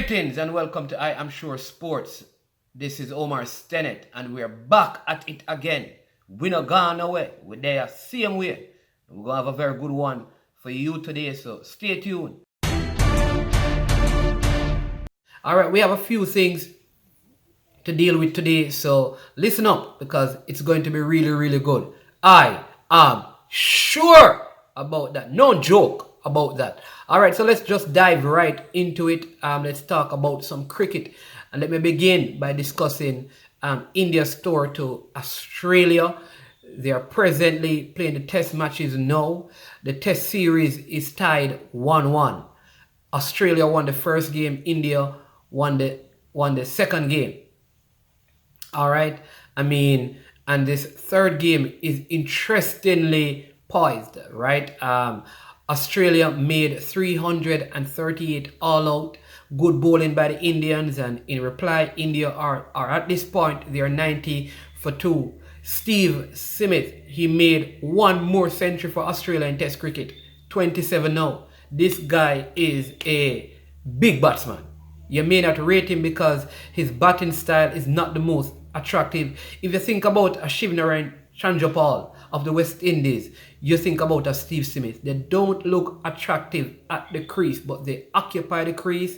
Greetings and welcome to I Am Sure Sports. This is Omar Stennett and we're back at it again. We're not gone away. We're there same way. We're going to have a very good one for you today, so stay tuned. Alright, we have a few things to deal with today, so listen up because it's going to be really, really good. I am sure about that. No joke about that. All right, so let's just dive right into it. Let's talk about some cricket, and let me begin by discussing India's tour to Australia. They are presently playing the test matches now. The test series is tied 1-1. Australia won the first game. India won the second game. All right, and this third game is interestingly poised, right? Australia made 338 all out. Good bowling by the Indians, and in reply, India are at this point, they are 90 for 2. Steve Smith, he made one more century for Australia in Test cricket, 27 now. This guy is a big batsman. You may not rate him because his batting style is not the most attractive. If you think about a Shivnarine Chandrapal of the West Indies, you think about a Steve Smith. They don't look attractive at the crease, but they occupy the crease,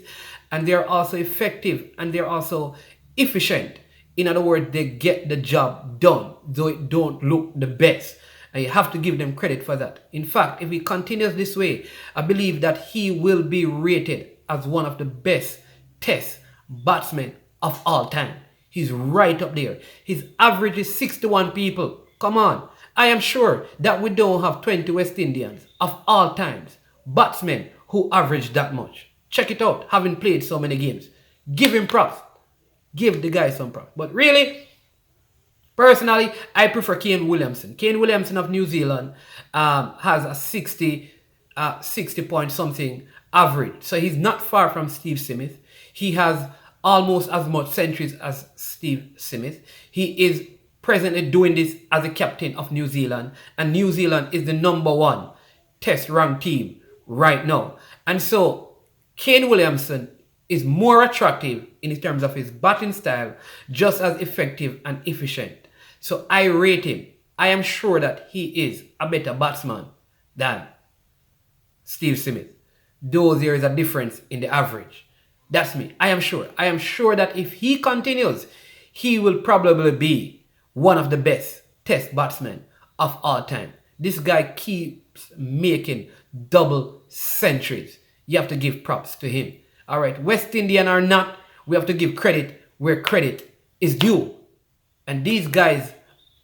and they're also effective and they're also efficient. In other words, they get the job done, though it don't look the best. And you have to give them credit for that. In fact, if he continues this way, I believe that he will be rated as one of the best Test batsmen of all time. He's right up there. His average is 61 people. Come on. I am sure that we don't have 20 West Indians of all times, batsmen who average that much. Check it out, having played so many games. Give him props. Give the guy some props. But really, personally, I prefer Kane Williamson. Kane Williamson of New Zealand has a 60 point something average. So he's not far from Steve Smith. He has almost as much centuries as Steve Smith. He is presently doing this as a captain of New Zealand, and New Zealand is the #1 test ranked team right now. And so Kane Williamson is more attractive in terms of his batting style, just as effective and efficient. So I rate him. I am sure that he is a better batsman than Steve Smith, though there is a difference in the average. That's me. I am sure. I am sure that if he continues, he will probably be one of the best test batsmen of all time. This guy keeps making double centuries. You have to give props to him. All right, West Indian or not, we have to give credit where credit is due. And these guys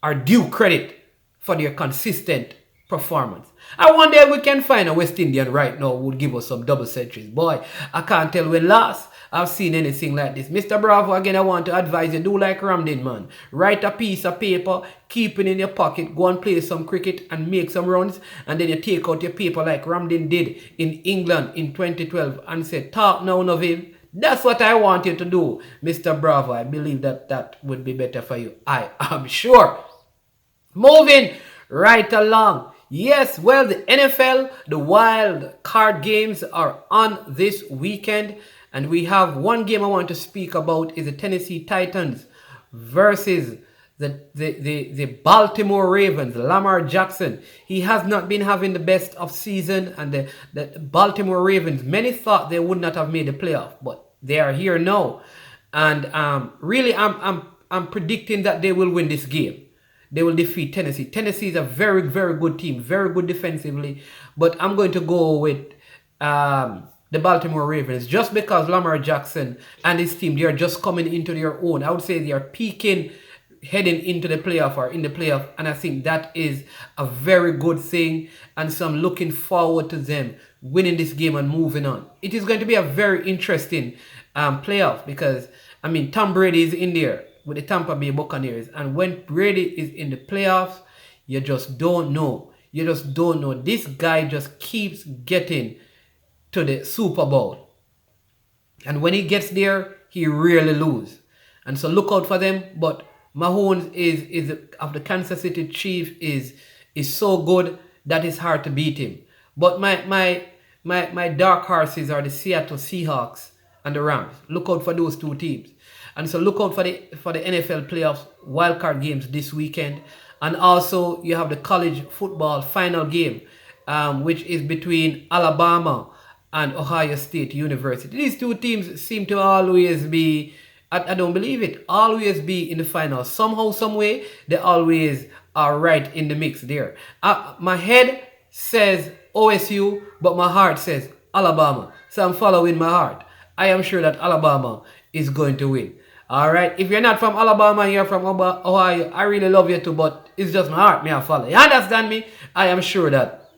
are due credit for their consistent performance. I wonder if we can find a West Indian right now who would give us some double centuries. Boy, I can't tell when last I've seen anything like this. Mr. Bravo, again, I want to advise you, do like Ramdin, man. Write a piece of paper, keep it in your pocket, go and play some cricket and make some runs, and then you take out your paper like Ramdin did in England in 2012 and say, talk now, Naveem. That's what I want you to do, Mr. Bravo. I believe that that would be better for you. I am sure. Moving right along. Yes, well, the NFL, the wild card games are on this weekend. And we have one game I want to speak about is the Tennessee Titans versus the Baltimore Ravens. Lamar Jackson, he has not been having the best of season. And the Baltimore Ravens, many thought they would not have made the playoff, but they are here now. And really, I'm predicting that they will win this game. They will defeat Tennessee. Tennessee is a very, very good team, very good defensively. But I'm going to go with the Baltimore Ravens just because Lamar Jackson and his team, they are just coming into their own. I would say they are peaking, heading into the playoff or in the playoff. And I think that is a very good thing. And so I'm looking forward to them winning this game and moving on. It is going to be a very interesting playoff because, Tom Brady is in there with the Tampa Bay Buccaneers. And when Brady is in the playoffs, you just don't know. You just don't know. This guy just keeps getting to the Super Bowl. And when he gets there, he rarely loses. And so look out for them. But Mahomes is of the Kansas City Chiefs is so good that it's hard to beat him. But my dark horses are the Seattle Seahawks and the Rams. Look out for those two teams. And so look out for the NFL playoffs wildcard games this weekend. And also you have the college football final game, which is between Alabama and Ohio State University. These two teams seem to always be, I don't believe it, always be in the final. Somehow, some way, they always are right in the mix there. My head says OSU, but my heart says Alabama. So I'm following my heart. I am sure that Alabama is going to win. All right. If you're not from Alabama and you're from Ohio, I really love you too, but it's just my heart. Me, I follow. You understand me? I am sure that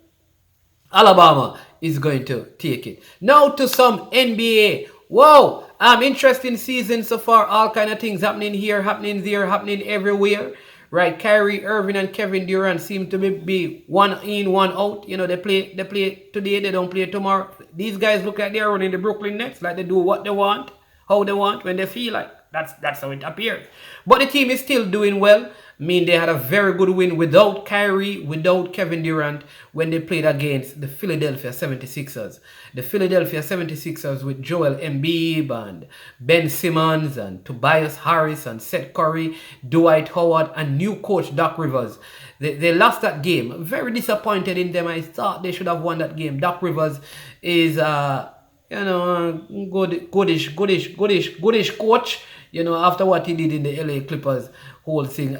Alabama is going to take it. Now to some NBA. Wow. Interesting season so far. All kind of things happening here, happening there, happening everywhere. Right, Kyrie Irving and Kevin Durant seem to be one in, one out. You know, they play today, they don't play tomorrow. These guys look like they're running the Brooklyn Nets, like they do what they want, how they want, when they feel like. That's how it appears. But the team is still doing well. I mean, they had a very good win without Kyrie, without Kevin Durant, when they played against the Philadelphia 76ers. The Philadelphia 76ers with Joel Embiid and Ben Simmons and Tobias Harris and Seth Curry, Dwight Howard and new coach Doc Rivers. They lost that game. I'm very disappointed in them. I thought they should have won that game. Doc Rivers is goodish coach. You know, after what he did in the LA Clippers whole thing,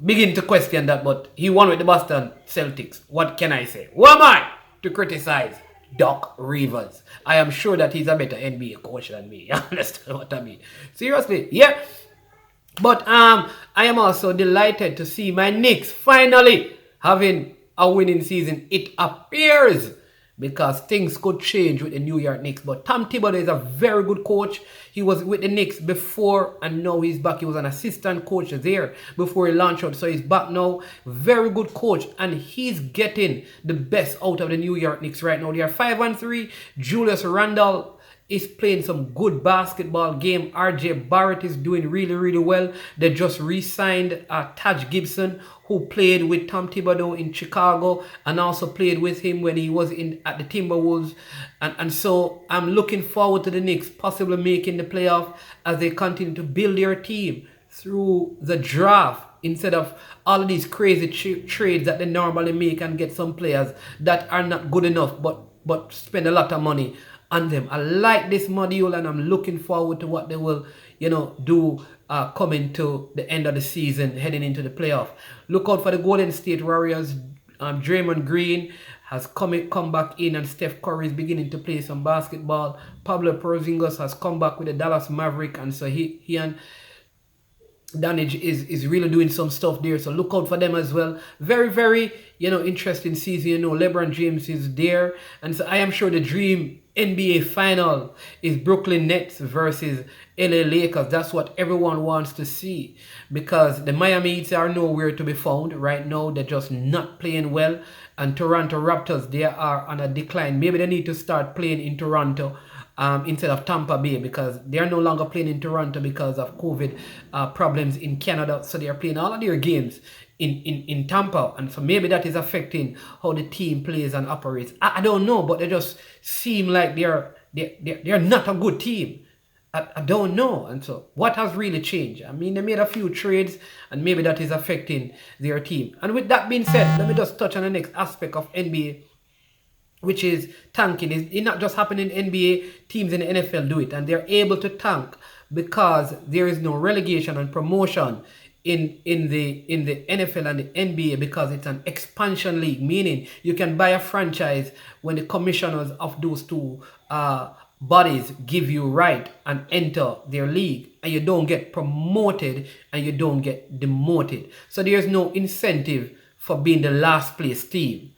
begin to question that, but he won with the Boston Celtics. What can I say? Who am I to criticize Doc Rivers? I am sure that he's a better NBA coach than me. You understand what I mean? Seriously, yeah. But I am also delighted to see my Knicks finally having a winning season. It appears, because things could change with the New York Knicks. But Tom Thibodeau is a very good coach. He was with the Knicks before and now he's back. He was an assistant coach there before he launched out. So he's back now. Very good coach. And he's getting the best out of the New York Knicks right now. They are 5-3. Julius Randle is playing some good basketball game. RJ Barrett is doing really, really well. They just re-signed Taj Gibson, who played with Tom Thibodeau in Chicago and also played with him when he was at the Timberwolves. And so I'm looking forward to the Knicks possibly making the playoff as they continue to build their team through the draft instead of all of these crazy trades that they normally make and get some players that are not good enough but spend a lot of money on them. I like this module and I'm looking forward to what they will, do coming to the end of the season, heading into the playoff. Look out for the Golden State Warriors. Draymond Green has come back in and Steph Curry is beginning to play some basketball. Pablo Porzingis has come back with the Dallas Maverick, and so he and Danich is really doing some stuff there, so look out for them as well. Very, very, interesting season. LeBron James is there, and so I am sure the dream NBA final is Brooklyn Nets versus LA Lakers. That's what everyone wants to see, because the Miami Heat are nowhere to be found right now. They're just not playing well, and Toronto Raptors, they are on a decline. Maybe they need to start playing in Toronto instead of Tampa Bay, because they are no longer playing in Toronto because of COVID problems in Canada. So they are playing all of their games in Tampa, and so maybe that is affecting how the team plays and operates. I don't know, but they just seem like they're not a good team. I don't know. And so what has really changed? I mean, they made a few trades and maybe that is affecting their team. And with that being said, let me just touch on the next aspect of NBA, which is tanking. It's not just happening in NBA, teams in the NFL do it, and they're able to tank because there is no relegation and promotion in the NFL and the NBA, because it's an expansion league, meaning you can buy a franchise when the commissioners of those two bodies give you right and enter their league, and you don't get promoted and you don't get demoted. So there's no incentive for being the last place team,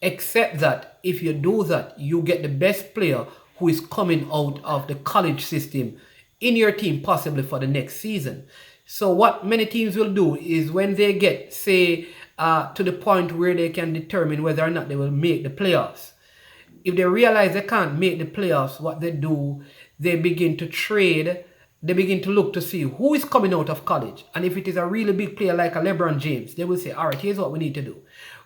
except that if you do that, you get the best player who is coming out of the college system in your team, possibly for the next season. So what many teams will do is when they get, say, to the point where they can determine whether or not they will make the playoffs, if they realize they can't make the playoffs, what they do, they begin to trade. They begin to look to see who is coming out of college. And if it is a really big player like a LeBron James, they will say, all right, here's what we need to do.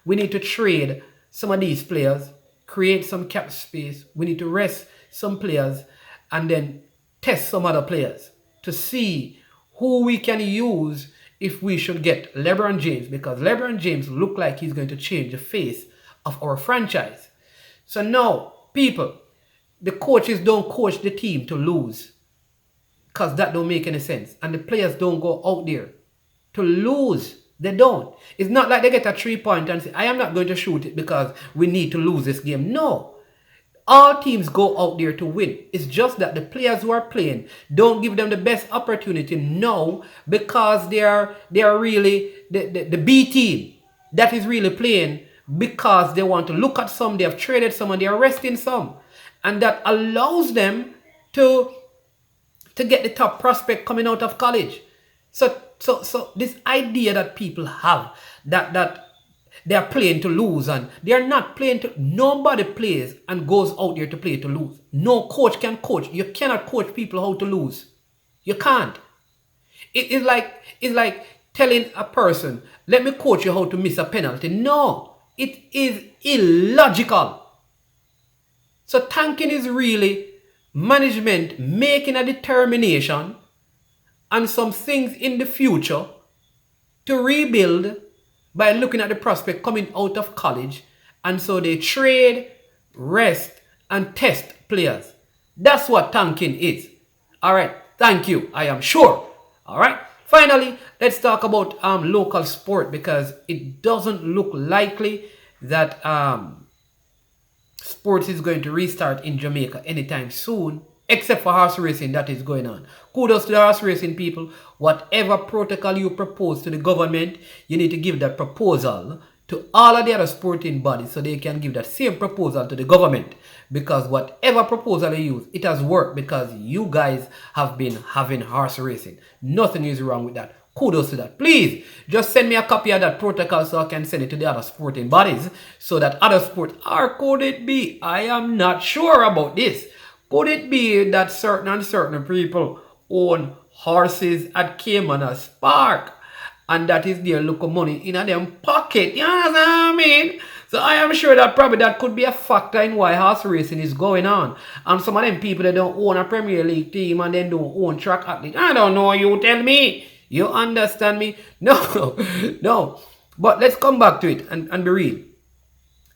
We need to trade some of these players, create some cap space. We need to rest some players and then test some other players to see who we can use if we should get LeBron James, because LeBron James look like he's going to change the face of our franchise. So now, people, the coaches don't coach the team to lose, because that don't make any sense. And the players don't go out there to lose. They don't. It's not like they get a 3-point and say, I am not going to shoot it because we need to lose this game. No. All teams go out there to win. It's just that the players who are playing don't give them the best opportunity now, because they are really the B team that is really playing, because they want to look at some, they have traded some, and they are resting some. And that allows them to get the top prospect coming out of college. So this idea that people have that they are playing to lose, and they are not playing to... Nobody plays and goes out there to play to lose. No coach can coach. You cannot coach people how to lose. You can't. It's like telling a person, let me coach you how to miss a penalty. No, it is illogical. So tanking is really management making a determination on some things in the future to rebuild by looking at the prospect coming out of college, and so they trade, rest, and test players. That's what tanking is. Alright, thank you, I am sure. Alright, finally, let's talk about local sport, because it doesn't look likely that sports is going to restart in Jamaica anytime soon, except for horse racing that is going on. Kudos to the horse racing people. Whatever protocol you propose to the government, you need to give that proposal to all of the other sporting bodies so they can give that same proposal to the government. Because whatever proposal you use, it has worked, because you guys have been having horse racing. Nothing is wrong with that. Kudos to that. Please, just send me a copy of that protocol so I can send it to the other sporting bodies, so that other sports... Or could it be, I am not sure about this, could it be that certain people own horses at Caymanas Park, and that is their local money in them pocket? You know what I mean? So I am sure that probably that could be a factor in why horse racing is going on. And some of them people that don't own a Premier League team and then don't own track athletes, I don't know, you tell me. You understand me? No, no. But let's come back to it and be real.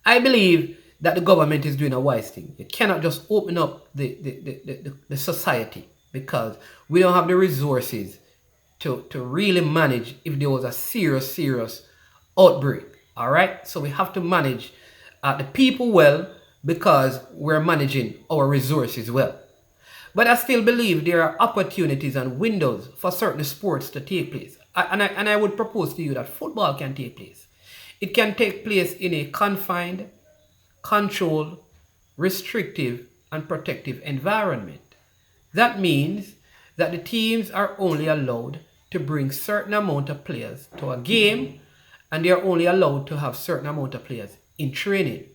I believe that the government is doing a wise thing. You cannot just open up the society, because we don't have the resources to really manage if there was a serious outbreak. All right? So we have to manage the people well, because we're managing our resources well. But I still believe there are opportunities and windows for certain sports to take place. And I would propose to you that football can take place. It can take place in a confined, controlled, restrictive, and protective environment. That means that the teams are only allowed to bring certain amount of players to a game, and they are only allowed to have certain amount of players in training.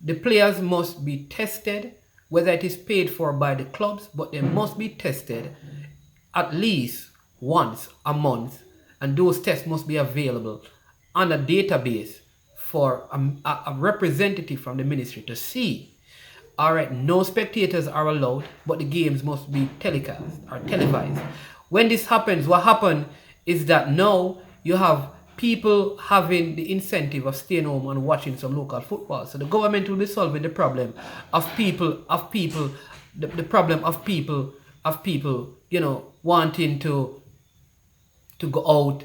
The players must be tested, whether it is paid for by the clubs, but they must be tested at least once a month, and those tests must be available on a database for a representative from the ministry to see. All right, no spectators are allowed, but the games must be telecast or televised. When this happens, what happens is that now you have people having the incentive of staying home and watching some local football. So the government will be solving the problem of people, the problem of people, you know, wanting to go out.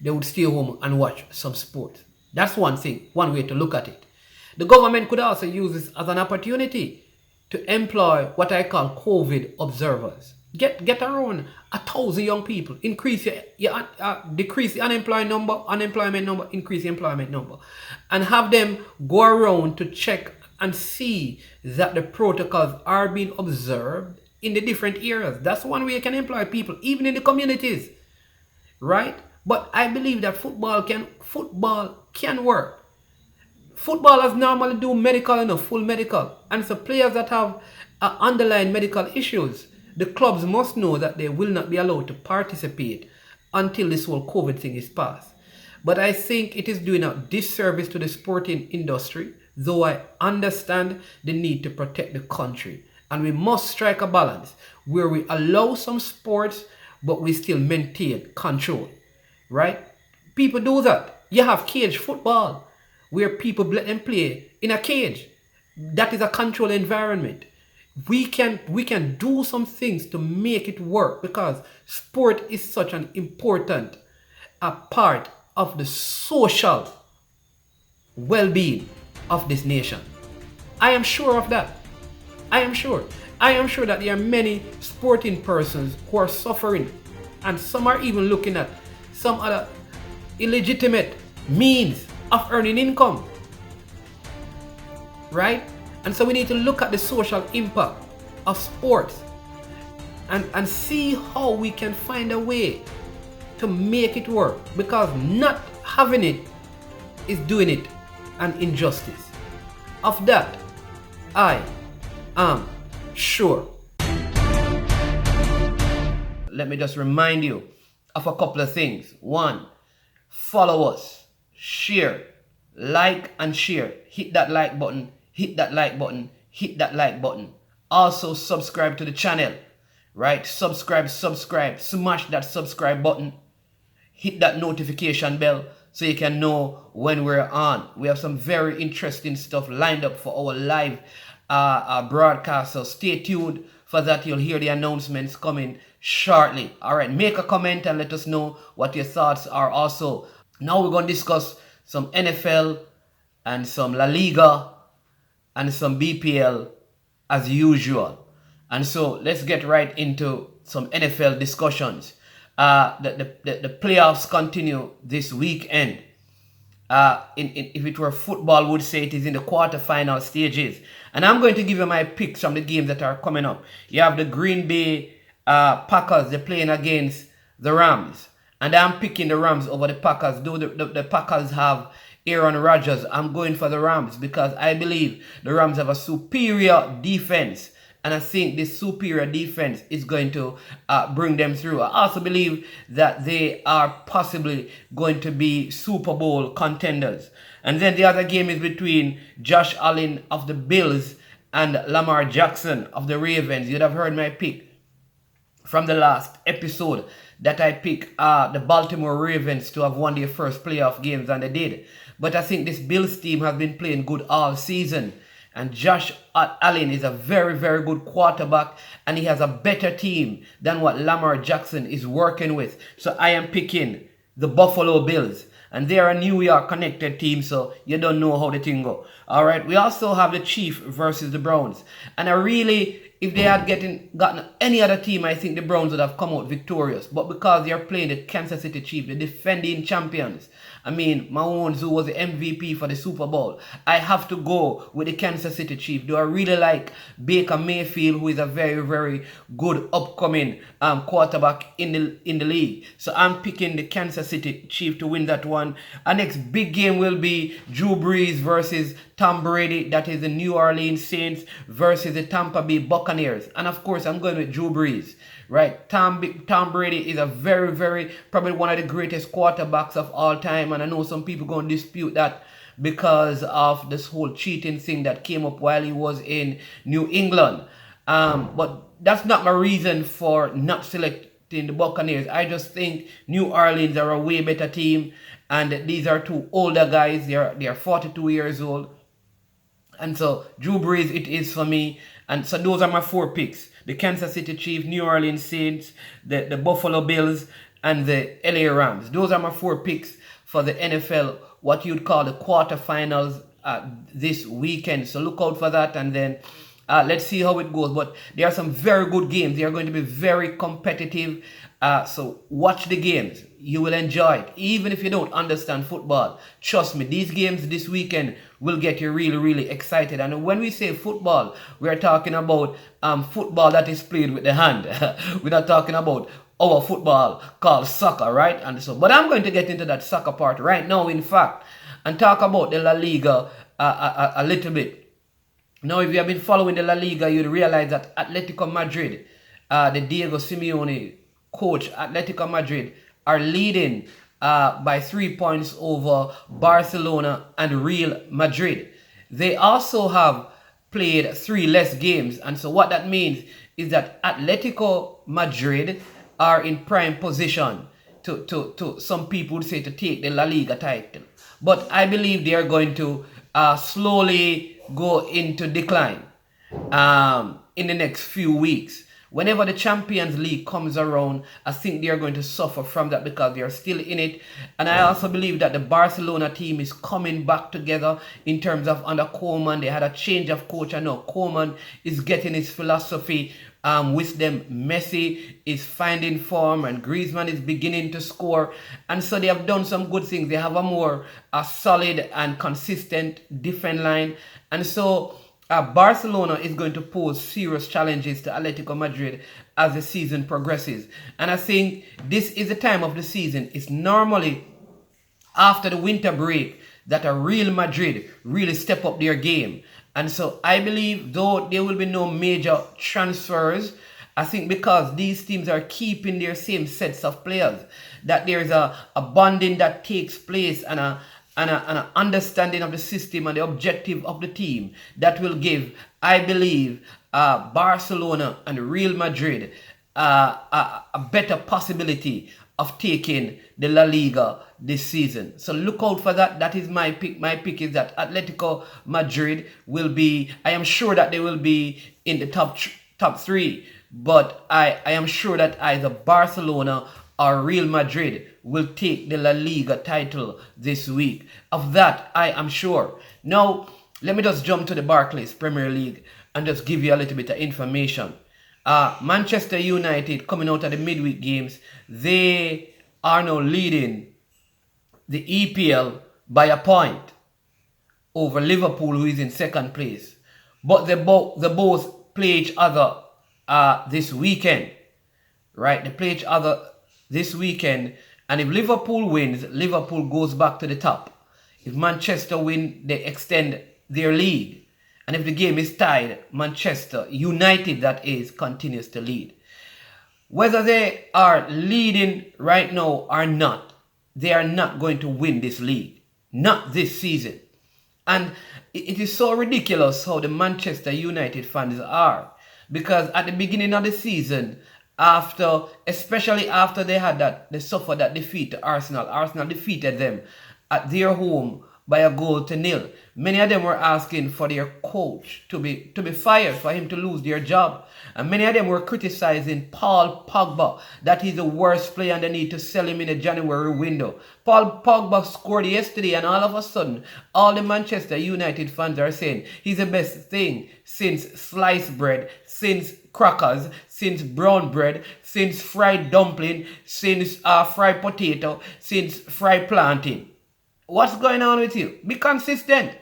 They would stay home and watch some sport. That's one thing, one way to look at it. The government could also use this as an opportunity to employ what I call COVID observers. Get around 1,000 young people, increase decrease the unemployment number, increase the employment number, and have them go around to check and see that the protocols are being observed in the different areas. That's one way you can employ people, even in the communities, right? But I believe that football can work. Footballers normally do medical and full medical, and so players that have underlying medical issues, the clubs must know that they will not be allowed to participate until this whole COVID thing is passed. But I think it is doing a disservice to the sporting industry, though I understand the need to protect the country And we must strike a balance where we allow some sports, but we still maintain control, right? People do that. You have cage football where people let them play in a cage. That is a controlled environment. We can do some things to make it work because sport is such an important a part of the social well-being of this nation. I am sure of that. I am sure. I am sure that there are many sporting persons who are suffering, and some are even looking at some other illegitimate means of earning income. Right? And so we need to look at the social impact of sports and see how we can find a way to make it work, because not having it is doing it an injustice. Of that, I am sure. Let me just remind you of a couple of things. One, follow us, share, like and share. Hit that like button, hit that like button, hit that like button. Also subscribe to the channel, right? Subscribe, smash that subscribe button. Hit that notification bell so you can know when we're on. We have some very interesting stuff lined up for our live broadcast, so stay tuned for that. You'll hear the announcements coming shortly. All right, make a comment and let us know what your thoughts are also. Now we're going to discuss some NFL and some La Liga and some BPL as usual. And so let's get right into some NFL discussions. The playoffs continue this weekend. If it were football, would say it is in the quarterfinal stages. And I'm going to give you my picks from the games that are coming up. You have the Green Bay Packers. They're playing against the Rams. And I'm picking the Rams over the Packers. Though the Packers have Aaron Rodgers, I'm going for the Rams because I believe the Rams have a superior defense. And I think this superior defense is going to bring them through. I also believe that they are possibly going to be Super Bowl contenders. And then the other game is between Josh Allen of the Bills and Lamar Jackson of the Ravens. You'd have heard my pick from the last episode that I picked the Baltimore Ravens to have won their first playoff games, and they did. But I think this Bills team has been playing good all season. And Josh Allen is a very, very good quarterback, and he has a better team than what Lamar Jackson is working with. So I am picking the Buffalo Bills. And they are a New York connected team, so you don't know how the thing go. All right, we also have the Chiefs versus the Browns. And I really, if they had gotten any other team, I think the Browns would have come out victorious. But because they are playing the Kansas City Chiefs, the defending champions, I mean, Mahomes, who was the MVP for the Super Bowl, I have to go with the Kansas City Chiefs. Do I really like Baker Mayfield, who is a very, very good upcoming quarterback in the league? So I'm picking the Kansas City Chiefs to win that one. Our next big game will be Drew Brees versus Tom Brady. That is the New Orleans Saints versus the Tampa Bay Buccaneers. And of course, I'm going with Drew Brees. Right, Tom Brady is a very, very, probably one of the greatest quarterbacks of all time. And I know some people going to dispute that because of this whole cheating thing that came up while he was in New England. But that's not my reason for not selecting the Buccaneers. I just think New Orleans are a way better team. And these are two older guys. They are 42 years old. And so Drew Brees it is for me. And so those are my four picks. The Kansas City Chiefs, New Orleans Saints, the Buffalo Bills, and the LA Rams. Those are my four picks for the NFL, what you'd call the quarterfinals this weekend. So look out for that, and then let's see how it goes. But there are some very good games. They are going to be very competitive. So watch the games. You will enjoy it. Even if you don't understand football, trust me, these games this weekend will get you really, really excited. And when we say football, we are talking about football that is played with the hand. We're not talking about our football called soccer, right? And so, but I'm going to get into that soccer part right now, in fact, and talk about the La Liga a little bit. Now, if you have been following the La Liga, you'd realize that Atletico Madrid, the Diego Simeone coach, Atletico Madrid, are leading by 3 points over Barcelona and Real Madrid. They also have played 3 less games. And so what that means is that Atletico Madrid are in prime position to some people would say to take the La Liga title. But I believe they are going to slowly go into decline in the next few weeks. Whenever the Champions League comes around, I think they are going to suffer from that because they are still in it. And I also believe that the Barcelona team is coming back together in terms of under Koeman. They had a change of coach, and now Koeman is getting his philosophy with them. Messi is finding form and Griezmann is beginning to score. And so they have done some good things. They have a more solid and consistent defense line. And so Barcelona is going to pose serious challenges to Atletico Madrid as the season progresses. And I think this is the time of the season. It's normally after the winter break that a Real Madrid really step up their game. And so I believe, though there will be no major transfers, I think because these teams are keeping their same sets of players, that there's a bonding that takes place and an understanding of the system and the objective of the team that will give, I believe, Barcelona and Real Madrid a better possibility of taking the La Liga this season. So look out for that. That is my pick. My pick is that Atletico Madrid will be, I am sure that they will be in the top 3, but I am sure that either Barcelona or Real Madrid will take the La Liga title this week. Of that, I am sure. Now, let me just jump to the Barclays Premier League and just give you a little bit of information. Manchester United, coming out of the midweek games, they are now leading the EPL by a point over Liverpool, who is in second place. But they both play each other this weekend. Right? They play each other this weekend, and if Liverpool wins, Liverpool goes back to the top. If Manchester win, they extend their lead. And if the game is tied, Manchester United, that is, continues to lead. Whether they are leading right now or not, they are not going to win this league. Not this season. And it is so ridiculous how the Manchester United fans are. Because at the beginning of the season, especially after they suffered that defeat to Arsenal. Arsenal defeated them at their home by 1-0. Many of them were asking for their coach to be fired, for him to lose their job. And many of them were criticizing Paul Pogba, that he's the worst player and they need to sell him in the January window. Paul Pogba scored yesterday, and all of a sudden, all the Manchester United fans are saying he's the best thing since sliced bread, since crackers, since brown bread, since fried dumpling, since fried potato, since fried plantain. What's going on with you? Be consistent.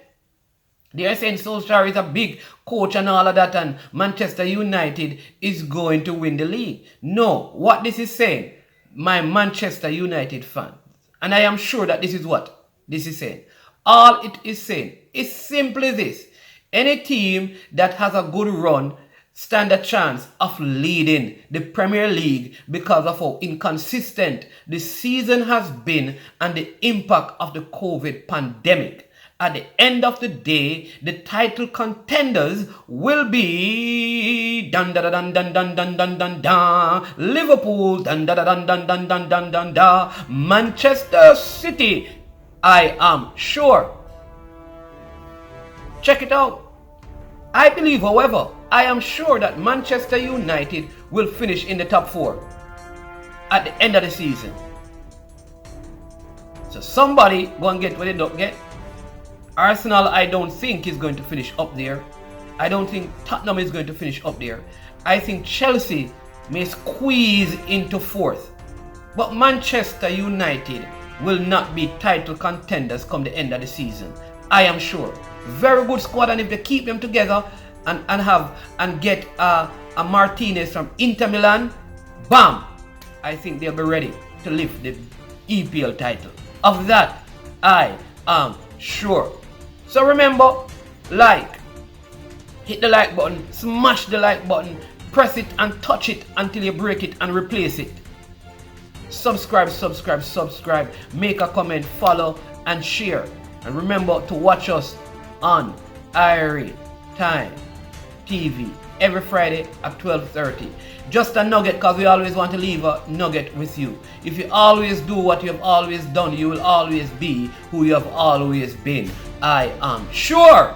They are saying Solskjaer is a big coach and all of that, and Manchester United is going to win the league. No, what this is saying, my Manchester United fans, and I am sure that this is what this is saying. All it is saying is simply this. Any team that has a good run stand a chance of leading the Premier League because of how inconsistent the season has been and the impact of the COVID pandemic. At the end of the day, the title contenders will be dun dun dun dun dun dun dun dun dun Liverpool, dun dun dun dun dun dun dun dun dun Manchester City. I am sure. Check it out. I believe, however, I am sure that Manchester United will finish in the top 4 at the end of the season. So somebody go and get what they don't get. Arsenal, I don't think is going to finish up there. I don't think Tottenham is going to finish up there. I think Chelsea may squeeze into 4th. But Manchester United will not be title contenders come the end of the season. I am sure. Very good squad, and if they keep them together and get a Martinez from Inter Milan, bam, I think they'll be ready to lift the EPL title. Of that, I am sure. So remember, hit the like button, smash the like button, press it and touch it until you break it and replace it. Subscribe, make a comment, follow and share. And remember to watch us on Irie Time TV every Friday at 12:30. Just a nugget, because we always want to leave a nugget with you. If you always do what you have always done, you will always be who you have always been. I am sure.